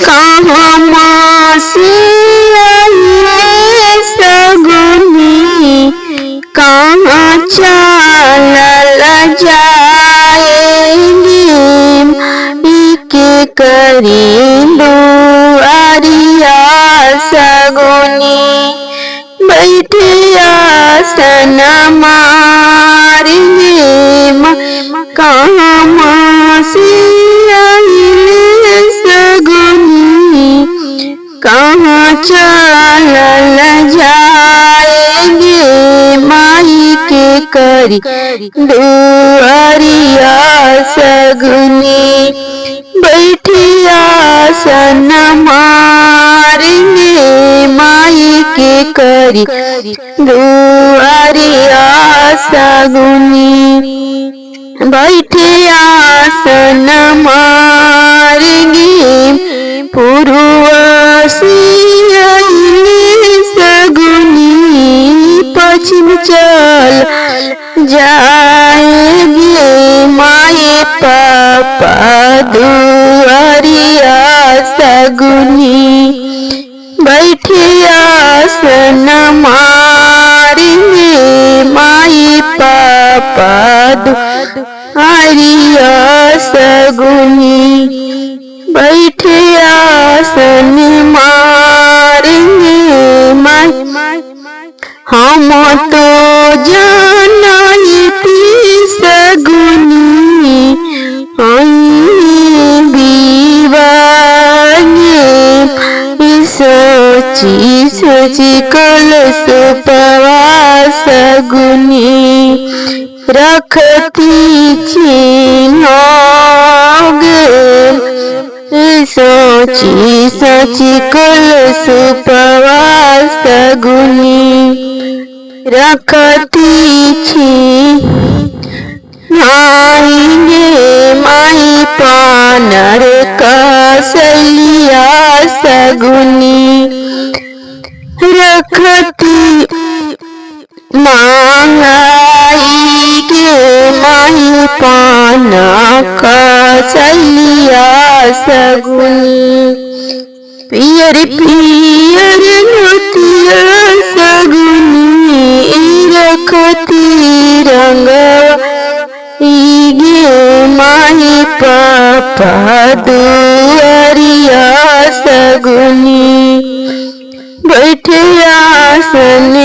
कहाँ मासी आइले सगुनी, कहाँ चलल जाएगी, इके करीलू अरिया सगुनी। बैठे आसन मारिले, कहाँ मासी आइले सगुनी, कहाँ चलल जाएंगे, माई के करी दुआरिया सगुनी। बैठे आसन मारेंगे, माई के करी दुआरिया सगुनी। बैठे आसन मारेंगे, पूर्वसी आइले सगुनी, पश्चिम चल जाएंगे, माए पापा दुआरिया सगुनी। बैठे आसन मारेंगे, माई पापा दुआरिया सगुनी। बैठे आसन मारेंगे, हम तो जानती सगुनी, दीवाने सोची सोची कलश पवास सगुनी। रखती छीनोगे, सोची सोची कलश पवास सगुनी। रखती छी आएंगे, माई पानर कसलिया सगुनी। रखती मांगाई के, माई पाना कसलिया सगुनी। पियर पियर नोतिया सगुनी, रखती रंग गे, माई पापा दुआरिया सगुनी। बैठे आसन